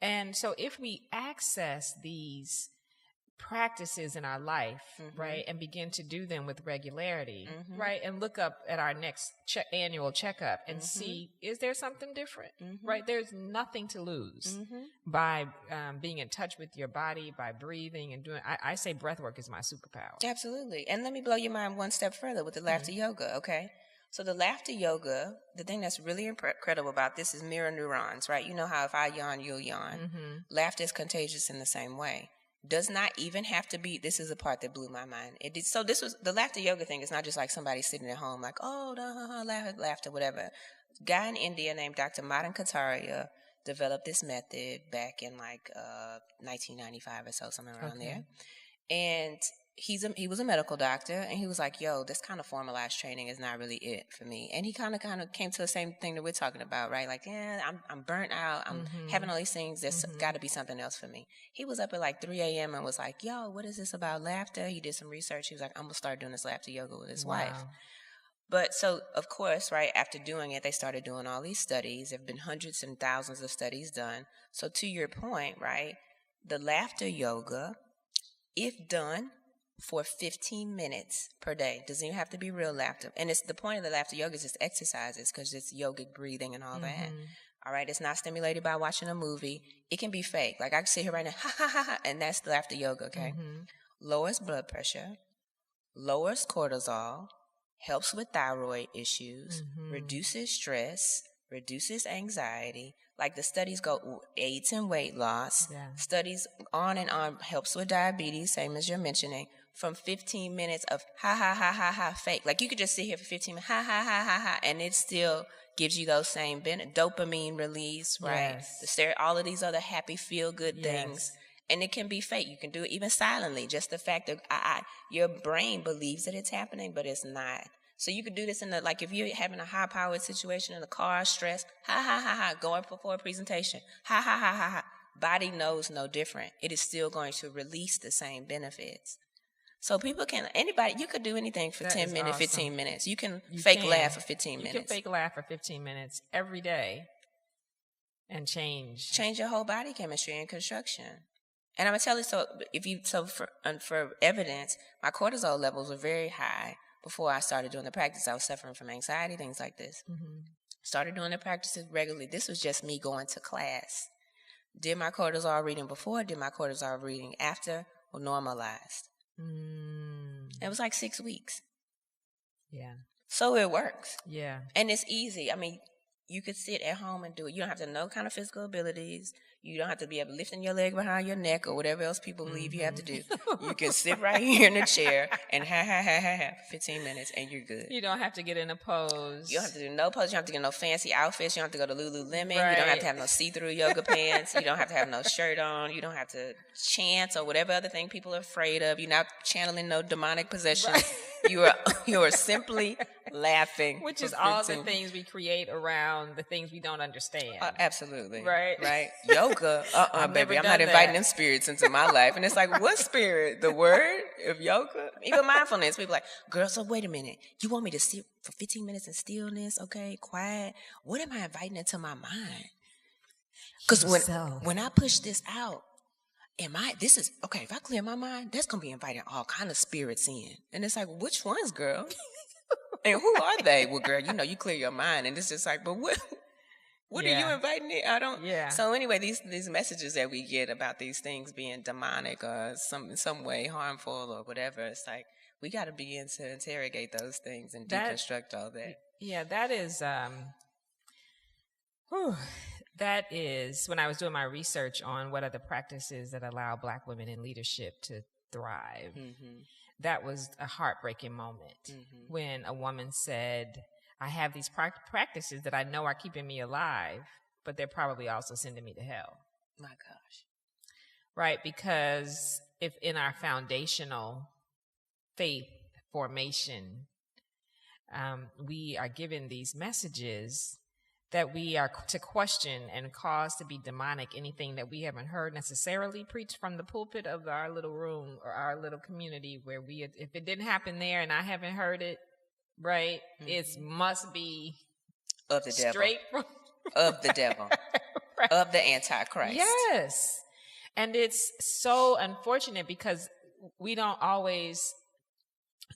And so if we access these practices in our life, mm-hmm. right, and begin to do them with regularity, mm-hmm. right, and look up at our next annual checkup and mm-hmm. see, is there something different, mm-hmm. right? There's nothing to lose mm-hmm. by being in touch with your body, by breathing and doing, I say breath work is my superpower. Absolutely. And let me blow your mind one step further with the laughter mm-hmm. yoga, okay? So the laughter yoga, the thing that's really incredible about this is mirror neurons, right? You know how if I yawn, you'll yawn. Mm-hmm. Laughter is contagious in the same way. Does not even have to be, this is the part that blew my mind. So this was, the laughter yoga thing is not just like somebody sitting at home like, oh, laughter, whatever. Guy in India named Dr. Madan Kataria developed this method back in like 1995 or so, something around there. And he was a medical doctor, and he was like, yo, this kind of formalized training is not really it for me. And he kind of came to the same thing that we're talking about, right? Like, yeah, I'm burnt out. I'm mm-hmm. having all these things. There's mm-hmm. got to be something else for me. He was up at like 3 a.m. and was like, yo, what is this about laughter? He did some research. He was like, I'm going to start doing this laughter yoga with his wife. But so, of course, right, after doing it, they started doing all these studies. There have been hundreds and thousands of studies done. So to your point, right, the laughter yoga, if done for 15 minutes per day, doesn't even have to be real laughter. And it's the point of the laughter yoga is just exercises, because it's yogic breathing and all mm-hmm. that. All right, it's not stimulated by watching a movie. It can be fake. Like I can sit here right now, ha ha ha ha, and that's the laughter yoga. Okay, mm-hmm. lowers blood pressure, lowers cortisol, helps with thyroid issues, mm-hmm. reduces stress, reduces anxiety. Like the studies go, aids in weight loss. Yeah. Studies on and on, helps with diabetes, same as you're mentioning. From 15 minutes of ha ha ha ha ha fake. Like you could just sit here for 15 minutes, ha ha ha ha ha, and it still gives you those same dopamine release, right? Yes. All of these other happy feel good things. And it can be fake. You can do it even silently. Just the fact that your brain believes that it's happening, but it's not. So you could do this like if you're having a high-powered situation in the car, stress, ha ha ha ha, going for a presentation, ha ha ha ha ha. Body knows no different. It is still going to release the same benefits. So people you could do anything for 10 minutes, awesome. 15 minutes. You can laugh for 15 minutes. You can fake laugh for 15 minutes every day and change your whole body chemistry and construction. And I'm going to tell you, for evidence, my cortisol levels were very high before I started doing the practice. I was suffering from anxiety, things like this. Mm-hmm. Started doing the practices regularly. This was just me going to class. Did my cortisol reading before, did my cortisol reading after, or normalized. It was like 6 weeks. Yeah. So it works. Yeah. And it's easy. I mean, you could sit at home and do it. You don't have to know kind of physical abilities. You don't have to be able to lifting your leg behind your neck or whatever else people believe you have to do. You can sit right here in the chair and ha for 15 minutes and you're good. You don't have to get in a pose. You don't have to do no pose. You don't have to get no fancy outfits. You don't have to go to Lululemon. Right. You don't have to have no see-through yoga pants. You don't have to have no shirt on. You don't have to chant or whatever other thing people are afraid of. You're not channeling no demonic possession. Right. You are simply laughing. Which is all the things we create around the things we don't understand. Absolutely. Right? Yoga, baby. I'm not inviting them spirits into my life. And it's like, what spirit? The word of yoga? Even mindfulness. People are like, girl, so wait a minute. You want me to sit for 15 minutes in stillness? Okay, quiet. What am I inviting into my mind? Because when I push this out, if I clear my mind, that's going to be inviting all kind of spirits in. And it's like, which ones, girl? And who are they? Well, girl, you clear your mind. And it's just like, but what are you inviting in? I don't. Yeah. So anyway, these messages that we get about these things being demonic or some way harmful or whatever, it's like, we got to begin to interrogate those things and deconstruct all that. Yeah, that is when I was doing my research on what are the practices that allow Black women in leadership to thrive. Mm-hmm. That was a heartbreaking moment when a woman said, I have these practices that I know are keeping me alive, but they're probably also sending me to hell. My gosh. Right? Because if in our foundational faith formation, we are given these messages that we are to question and cause to be demonic, anything that we haven't heard necessarily preached from the pulpit of our little room or our little community where if it didn't happen there and I haven't heard it, right, it must be of the straight devil. From of the devil. Right. Of the Antichrist. Yes. And it's so unfortunate because we don't always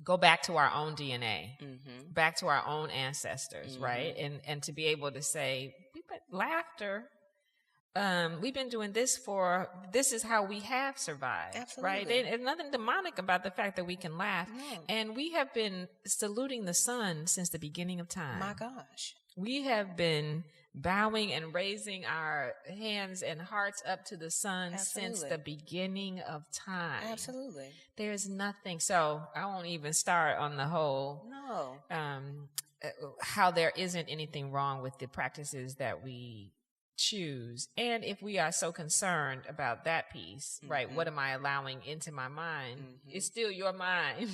go back to our own DNA, back to our own ancestors, right? And to be able to say, laughter, we've been doing this this is how we have survived. Absolutely. Right? There's nothing demonic about the fact that we can laugh. No. And we have been saluting the sun since the beginning of time. My gosh. We have been bowing and raising our hands and hearts up to the sun since the beginning of time. Absolutely. There's nothing. So I won't even start on the whole, how there isn't anything wrong with the practices that we choose. And if we are so concerned about that piece, right, what am I allowing into my mind? It's still your mind.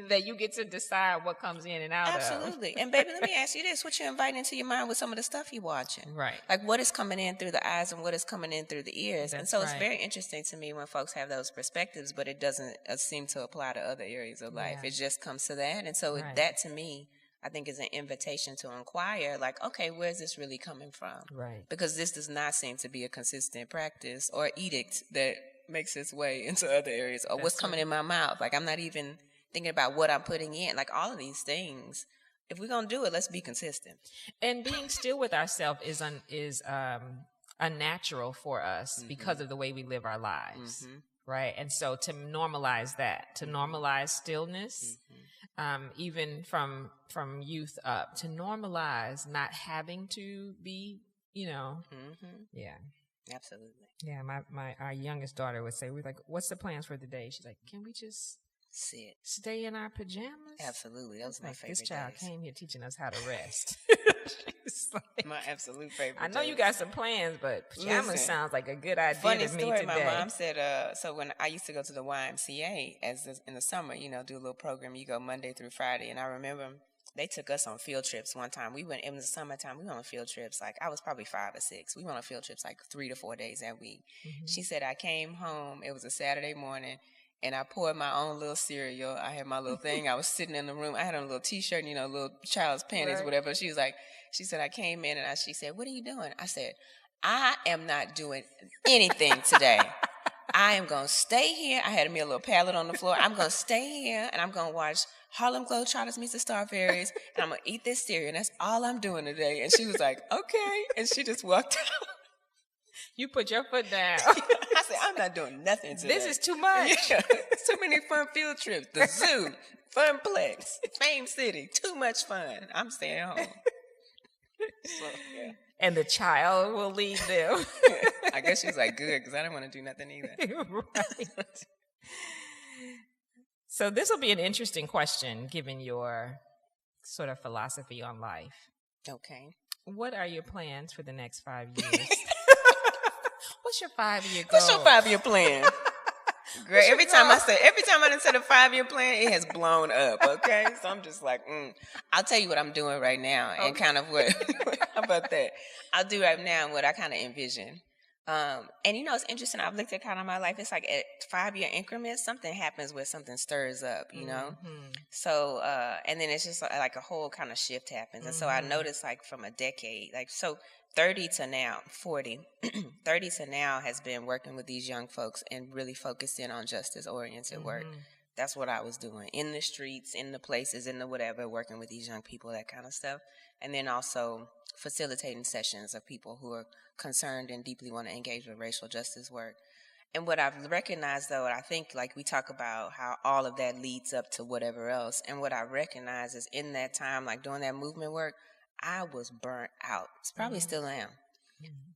That you get to decide what comes in and out Absolutely. And baby, let me ask you this. What you inviting into your mind with some of the stuff you're watching? Right. Like what is coming in through the eyes and what is coming in through the ears. That's and so right. It's very interesting to me when folks have those perspectives, but it doesn't seem to apply to other areas of life. It just comes to that. And so that to me, I think is an invitation to inquire, like, okay, where's this really coming from? Right. Because this does not seem to be a consistent practice or edict that makes its way into other areas or what's coming in my mouth. Like I'm not even thinking about what I'm putting in, like all of these things. If we're gonna do it, let's be consistent. And being still with ourselves is unnatural for us because of the way we live our lives, right? And so to normalize that, to normalize stillness, even from youth up, to normalize not having to be, yeah, absolutely, yeah. Our youngest daughter would say, "We're like, what's the plans for the day?" She's like, "Can we just stay in our pajamas?" Absolutely. That was my favorite. This child came here teaching us how to rest. Like, my absolute favorite. I know you got some plans, but pajamas sounds like a good idea funny to me story, today. My mom said, so when I used to go to the YMCA in the summer, do a little program. You go Monday through Friday. And I remember they took us on field trips one time. It was the summertime. We went on field trips. Like I was probably 5 or 6. We went on field trips like 3 to 4 days that week. She said, I came home. It was a Saturday morning. And I poured my own little cereal. I had my little thing. I was sitting in the room. I had on a little T-shirt, little child's panties, whatever. She said, I came in and she said, what are you doing? I said, I am not doing anything today. I am going to stay here. I had me a little pallet on the floor. I'm going to stay here and I'm going to watch Harlem Globetrotters meet the Starberries and I'm going to eat this cereal. And that's all I'm doing today. And she was like, okay. And she just walked out. You put your foot down. I said, I'm not doing nothing today. This is too much. Yeah. Too many fun field trips. The zoo, Funplex, Fame City. Too much fun. I'm staying home. So, yeah. And the child will lead them. I guess she was like, good, because I didn't want to do nothing either. Right. So this will be an interesting question, given your sort of philosophy on life. Okay. What are your plans for the next 5 years? What's your 5-year goal? What's your 5-year plan? Girl, every time I done said a 5-year plan, it has blown up, okay? So I'm just like, I'll tell you what I'm doing right now and kind of what, how about that? I'll do right now and what I kind of envision. And it's interesting. I've looked at kind of my life. It's like at 5-year increments, something happens where something stirs up, So, and then it's just like a whole kind of shift happens. And so I noticed like from a decade, like, so 30 to now, 40, 30 to now has been working with these young folks and really focusing on justice-oriented work. That's what I was doing in the streets, in the places, in the whatever, working with these young people, that kind of stuff. And then also facilitating sessions of people who are concerned and deeply want to engage with racial justice work. And what I've recognized, though, I think like we talk about how all of that leads up to whatever else. And what I recognize is in that time, like doing that movement work, I was burnt out. Probably still am.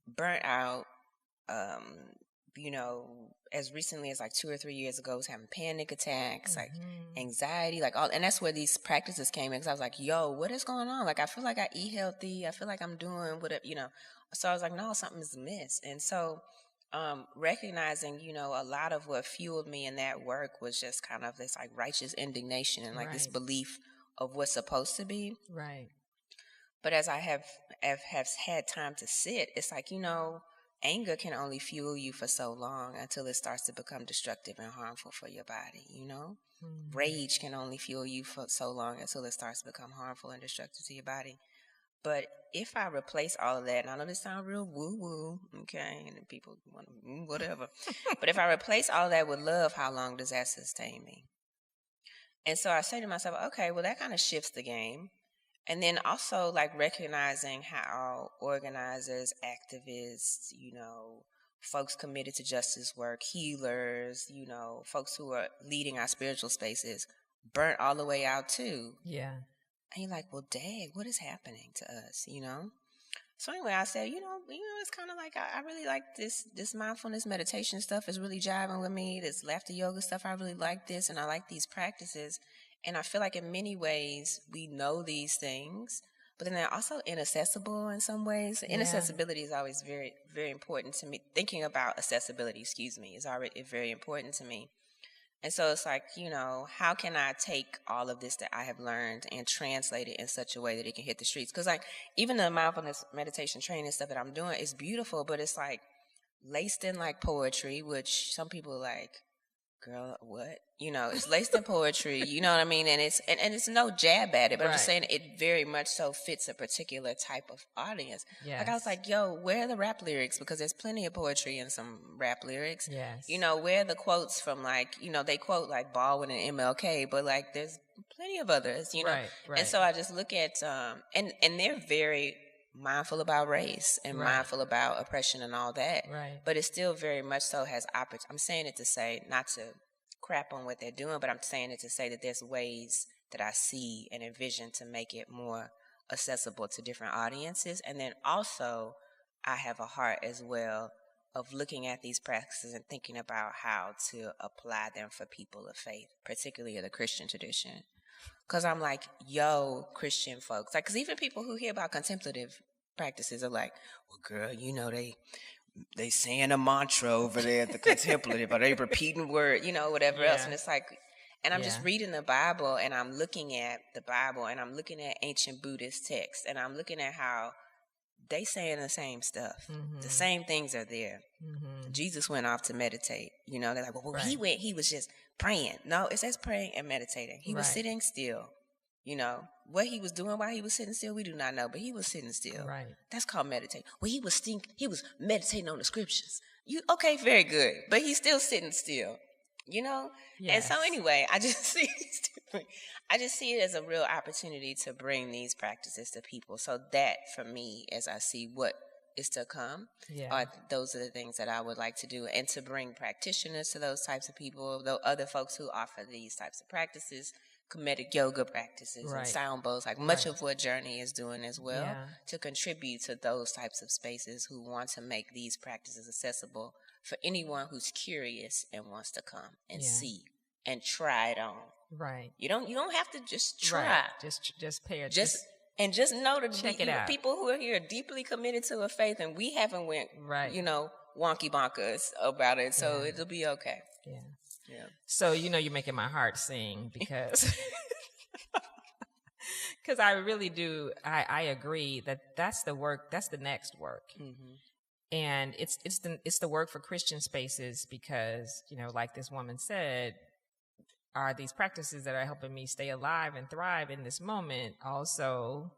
Burnt out, as recently as like 2 or 3 years ago, was having panic attacks, like anxiety, like all, and that's where these practices came in. Because I was like, yo, what is going on? Like, I feel like I eat healthy. I feel like I'm doing whatever. So I was like, no, something is amiss. And so recognizing, a lot of what fueled me in that work was just kind of this like righteous indignation and like this belief of what's supposed to be. Right. But as I have had time to sit, it's like, anger can only fuel you for so long until it starts to become destructive and harmful for your body, Rage can only fuel you for so long until it starts to become harmful and destructive to your body. But if I replace all of that, and I know this sounds real woo-woo, okay, and people want to whatever, but if I replace all that with love, how long does that sustain me? And so I say to myself, okay, well, that kind of shifts the game. And then also like recognizing how organizers, activists, folks committed to justice work, healers, folks who are leading our spiritual spaces, burnt all the way out too. Yeah. And you're like, well, dang, what is happening to us, So anyway, I said, it's kind of like I really like this mindfulness meditation stuff is really jiving with me. This laughter yoga stuff, I really like this, and I like these practices. And I feel like in many ways we know these things, but then they're also inaccessible in some ways. Yeah. Inaccessibility is always very, very important to me. Thinking about accessibility, is already very important to me. And so it's like, how can I take all of this that I have learned and translate it in such a way that it can hit the streets? Because like even the mindfulness meditation training stuff that I'm doing is beautiful, but it's like laced in like poetry, which some people like, girl, what? It's laced in poetry, you know what I mean? And it's no jab at it, but I'm just saying it very much so fits a particular type of audience. Yes. Like I was like, yo, where are the rap lyrics? Because there's plenty of poetry in some rap lyrics. Yes. Where are the quotes from like, they quote like Baldwin and MLK, but like there's plenty of others, Right. And so I just look at, and they're very mindful about race and mindful about oppression and all that. Right. But it still very much so has I'm saying it to say, not to crap on what they're doing, but I'm saying it to say that there's ways that I see and envision to make it more accessible to different audiences. And then also I have a heart as well of looking at these practices and thinking about how to apply them for people of faith, particularly of the Christian tradition. Because I'm like, yo, Christian folks, like, because even people who hear about contemplative practices are like, well, girl, they saying a mantra over there at the contemplative, or they repeating word, whatever else. And it's like, and I'm just reading the Bible, and I'm looking at the Bible, and I'm looking at ancient Buddhist texts, and I'm looking at how they saying the same stuff. Mm-hmm. The same things are there. Mm-hmm. Jesus went off to meditate. They're like, well, he was just praying. No, it says praying and meditating. He was sitting still. What he was doing while he was sitting still, we do not know, but he was sitting still. Right. That's called meditate. Well, he was meditating on the scriptures. Okay, very good. But he's still sitting still. Yes. And so anyway, I just see it as a real opportunity to bring these practices to people. So that for me, as I see what is to come, those are the things that I would like to do, and to bring practitioners to those types of people, though other folks who offer these types of practices, comedic yoga practices and sound bowls, like much of what Journey is doing as well, to contribute to those types of spaces who want to make these practices accessible for anyone who's curious and wants to come and see and try it on. Right. You don't have to just try. Right. Just pay attention. Just know that check it out. People who are here are deeply committed to a faith, and we haven't went wonky bonkers about it, so it'll be okay. Yeah. Yeah. So, you're making my heart sing because I really do. I agree that's the work. That's the next work. Mm-hmm. And it's the work for Christian spaces because, like this woman said, are these practices that are helping me stay alive and thrive in this moment also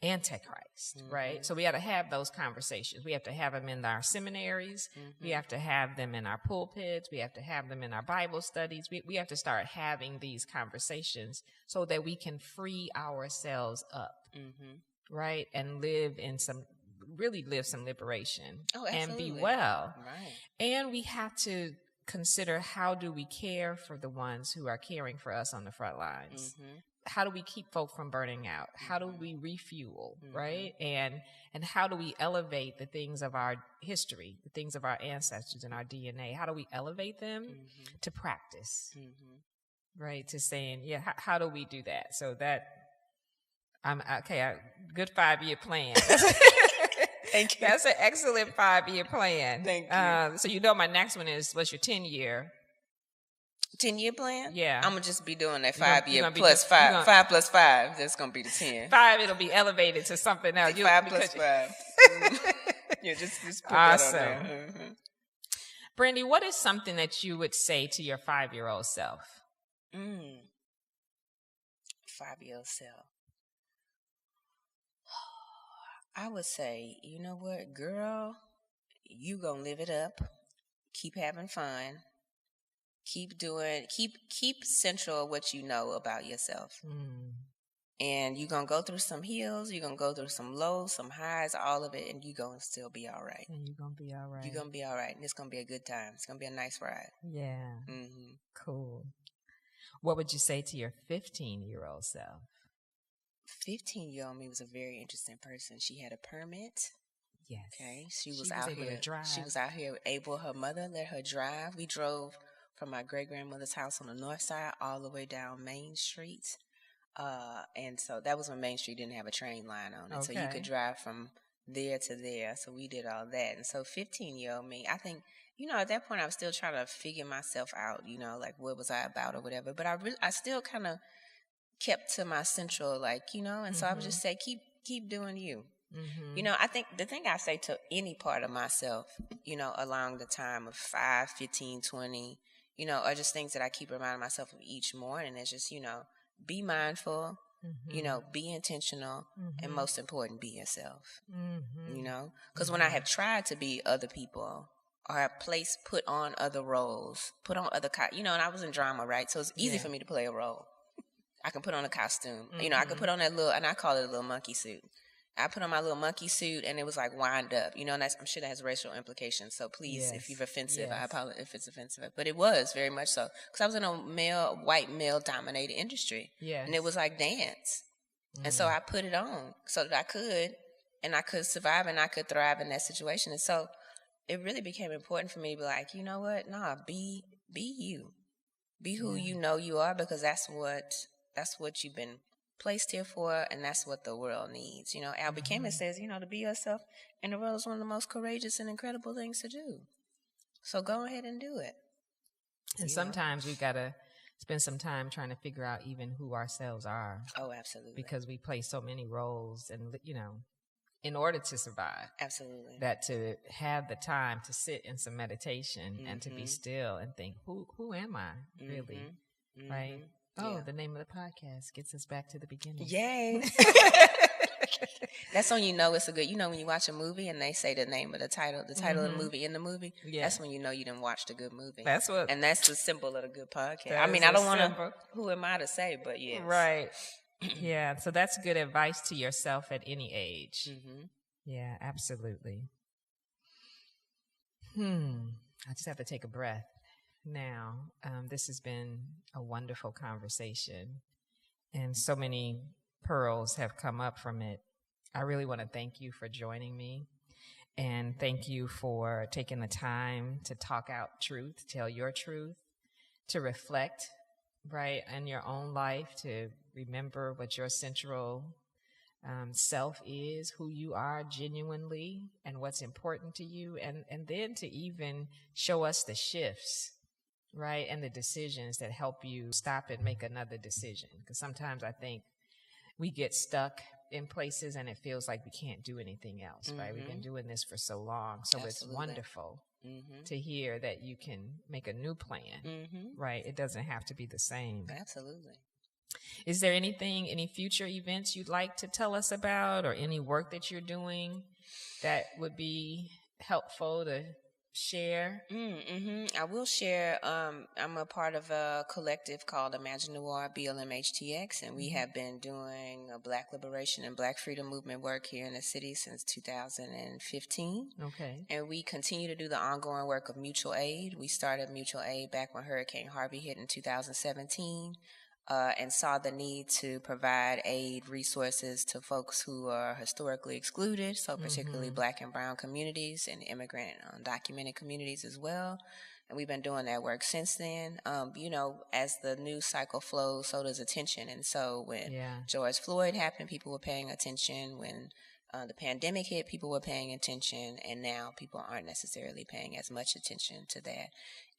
Antichrist, right? So we got to have those conversations. We have to have them in our seminaries. Mm-hmm. We have to have them in our pulpits. We have to have them in our Bible studies. We have to start having these conversations so that we can free ourselves up, right? And live some liberation and be well. Right. And we have to consider, how do we care for the ones who are caring for us on the front lines? Mm-hmm. how do we keep folk from burning out? How do we refuel, right? And how do we elevate the things of our history, the things of our ancestors and our DNA? How do we elevate them to practice, right? To saying, how do we do that? So that, good 5-year plan. Thank you. That's an excellent 5-year plan. Thank you. So my next one what's your 10-year? 10-year plan? Yeah. I'm going to just be doing that 5-year plus 5. 5 plus 5. That's going to be the 10. 5, it'll be elevated to something else. 5 plus 5. Yeah, just put awesome. that on there. Brandi, what is something that you would say to your 5-year-old self? 5-year-old self. I would say, you know what, girl, you gonna live it up. Keep having fun. Keep central what you know about yourself. And you're gonna go through some hills, you're gonna go through some lows, some highs, all of it, and you're gonna still be all right. And you're gonna be all right. You're gonna be all right, and it's gonna be a good time. It's gonna be a nice ride. Yeah. Cool. What would you say to your 15-year-old self? 15-year-old me was a very interesting person. She had a permit. Yes. Okay. She was out able here. To drive. She was out here able. Her mother let her drive. We drove from my great grandmother's house on the north side all the way down Main Street. And so that was when Main Street didn't have a train line on it. Okay. So you could drive from there to there. So we did all that. And so 15-year-old me, I think, at that point I was still trying to figure myself out, like what was I about or whatever. But I still kind of kept to my central, and so I would just say, keep doing you. I think the thing I say to any part of myself, along the time of 5, 15, 20, are just things that I keep reminding myself of each morning. It's just, be mindful, be intentional, and most important, be yourself, because when I have tried to be other people or have put on other roles, put on other, and I was in drama, right? So it's easy for me to play a role. I can put on a costume. I could put on that little, and I call it a little monkey suit. I put on my little monkey suit, and it was like wind up, and I'm sure that has racial implications. So please, if you're offensive, I apologize if it's offensive. But it was very much so, because I was in a white male-dominated industry, and it was like dance. And so I put it on so that I could survive, and I could thrive in that situation. And so it really became important for me to be like, you know what? Nah, be you. Be who you know you are, because that's what you've been placed here for, and that's what the world needs. Albert Camus says, to be yourself in the world is one of the most courageous and incredible things to do. So go ahead and do it. And sometimes we've got to spend some time trying to figure out even who ourselves are. Oh, absolutely. Because we play so many roles, and, in order to survive. Absolutely. That to have the time to sit in some meditation and to be still and think, who am I really? Right? Oh, the name of the podcast gets us back to the beginning. Yay. That's when it's a good, when you watch a movie and they say the name of the title of the movie in the movie, that's when you done watched a good movie. And that's the symbol of a good podcast. I mean, I don't want to, who am I to say, but yes. Right. Yeah. So that's good advice to yourself at any age. Yeah, absolutely. I just have to take a breath. Now, this has been a wonderful conversation, and so many pearls have come up from it. I really want to thank you for joining me, and thank you for taking the time to talk out truth, tell your truth, to reflect, right, in your own life, to remember what your central self is, who you are genuinely, and what's important to you, and then to even show us the shifts, right, and the decisions that help you stop and make another decision. Because sometimes I think we get stuck in places and it feels like we can't do anything else, right? We've been doing this for so long. So It's wonderful to hear that you can make a new plan, right? It doesn't have to be the same. Absolutely. Is there any future events you'd like to tell us about, or any work that you're doing that would be helpful to share? I will share. I'm a part of a collective called Imagine Noir BLMHTX, and we have been doing a Black liberation and Black freedom movement work here in the city since 2015. Okay. And we continue to do the ongoing work of mutual aid. We started mutual aid back when Hurricane Harvey hit in 2017. and saw the need to provide aid resources to folks who are historically excluded, so particularly Black and brown communities and immigrant undocumented communities as well. And we've been doing that work since then. As the news cycle flows, so does attention. And so when George Floyd happened, people were paying attention. When the pandemic hit, people were paying attention. And now people aren't necessarily paying as much attention to that.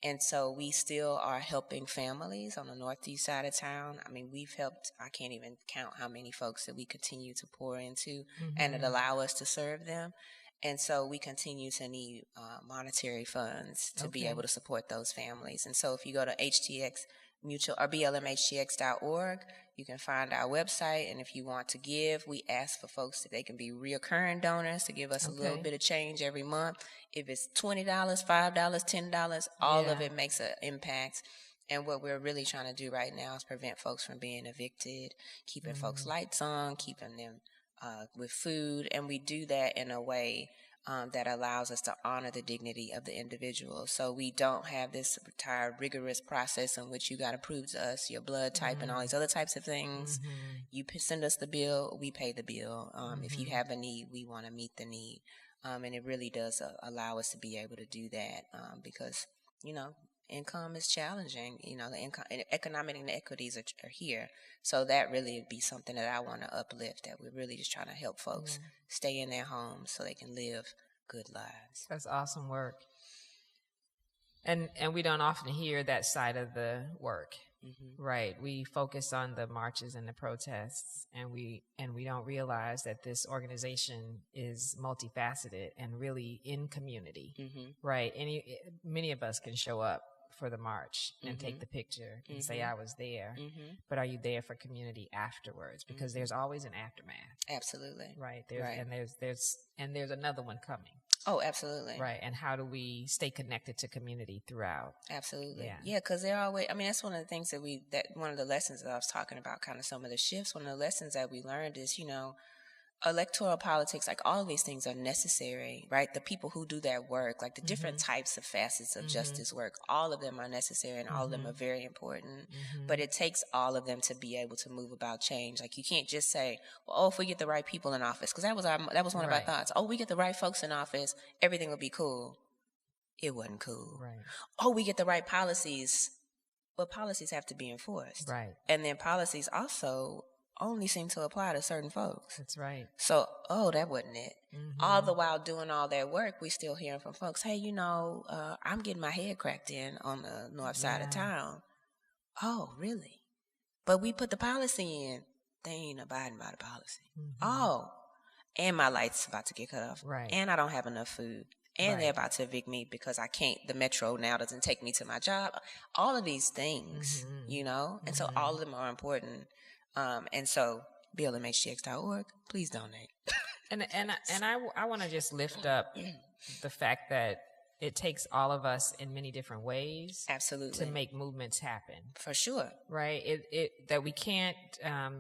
And so we still are helping families on the northeast side of town. I mean, we've helped, I can't even count how many folks that we continue to pour into and it allow us to serve them. And so we continue to need monetary funds to be able to support those families. And so if you go to HTX Mutual or blmhtx.org, you can find our website. And if you want to give, we ask for folks that they can be reoccurring donors to give us a little bit of change every month. If it's $20, $5, $10, all of it makes an impact. And what we're really trying to do right now is prevent folks from being evicted, keeping folks' lights on, keeping them with food, and we do that in a way that allows us to honor the dignity of the individual. So we don't have this entire rigorous process in which you got to prove to us your blood type and all these other types of things. You send us the bill, we pay the bill. If you have a need, we want to meet the need. And it really does allow us to be able to do that because, income is challenging. The economic inequities are here. So that really would be something that I want to uplift, that we're really just trying to help folks stay in their homes so they can live good lives. That's awesome work. And we don't often hear that side of the work, right? We focus on the marches and the protests, and we don't realize that this organization is multifaceted and really in community, right? Many of us can show up for the march and take the picture and say I was there, but are you there for community afterwards? Because there's always an aftermath. Absolutely. Right. There's another one coming. Oh, absolutely. Right. And how do we stay connected to community throughout? Absolutely. Yeah, because they're always, that's one of the things one of the lessons that I was talking about, kind of some of the shifts. One of the lessons that we learned is, electoral politics, like all of these things are necessary, right? The people who do that work, like the different types of facets of justice work, all of them are necessary and all of them are very important. But it takes all of them to be able to move about change. Like you can't just say, well, if we get the right people in office, because that was one of our thoughts. We get the right folks in office, everything will be cool. It wasn't cool. Right. We get the right policies. Well, policies have to be enforced. Right. And then policies also only seem to apply to certain folks. That's right. So, that wasn't it. All the while doing all that work, we still hearing from folks, hey, I'm getting my head cracked in on the north side of town. Oh, really? But we put the policy in. They ain't abiding by the policy. And my light's about to get cut off. Right. And I don't have enough food. And they're about to evict me because the metro now doesn't take me to my job. All of these things, and so all of them are important. And so blmhtx.org, please donate. And I want to just lift up the fact that it takes all of us in many different ways, absolutely, to make movements happen. For sure, right? That we can't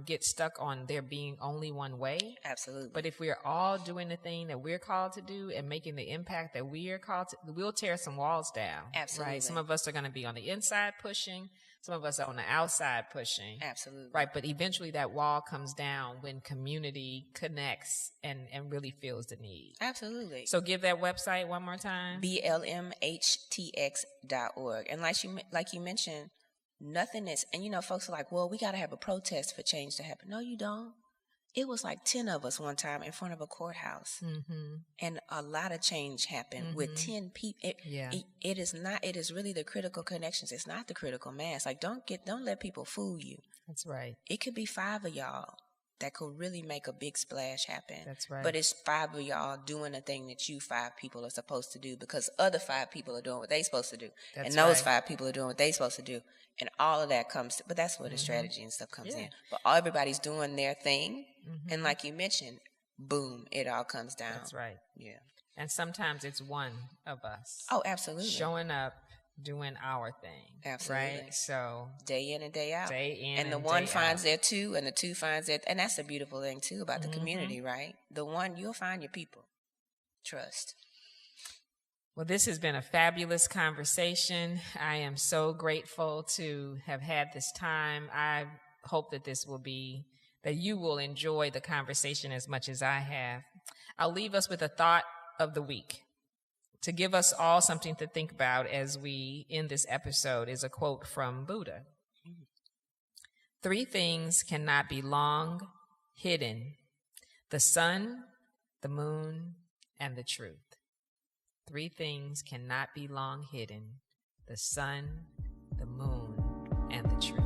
get stuck on there being only one way. Absolutely. But if we're all doing the thing that we're called to do and making the impact that we are called to, we'll tear some walls down. Absolutely. Right? Some of us are going to be on the inside pushing. Some of us are on the outside pushing. Absolutely. Right. But eventually that wall comes down when community connects and really feels the need. Absolutely. So give that website one more time. blmhtx.org. And like you mentioned, nothing is, and folks are like, well, we got to have a protest for change to happen. No, you don't. It was like 10 of us one time in front of a courthouse. And a lot of change happened with 10 people. It is really the critical connections. It's not the critical mass. Like, don't let people fool you. That's right. It could be 5 of y'all that could really make a big splash happen. That's right. But it's 5 of y'all doing the thing that you 5 people are supposed to do because other 5 people are doing what they're supposed to do. That's and those 5 people are doing what they're supposed to do. And all of that comes, but that's where the strategy and stuff comes in. But everybody's doing their thing. And like you mentioned, boom, it all comes down. That's right. Yeah. And sometimes it's one of us. Oh, absolutely. Showing up, doing our thing. Absolutely. Right? So day in and day out. Day in and the one finds their 2 and the 2 finds their, and that's the beautiful thing too about the community, right? The one, you'll find your people. Trust. Well, this has been a fabulous conversation. I am so grateful to have had this time. I hope that that you will enjoy the conversation as much as I have. I'll leave us with a thought of the week. To give us all something to think about as we end this episode is a quote from Buddha. 3 things cannot be long hidden: the sun, the moon, and the truth. 3 things cannot be long hidden: the sun, the moon, and the truth.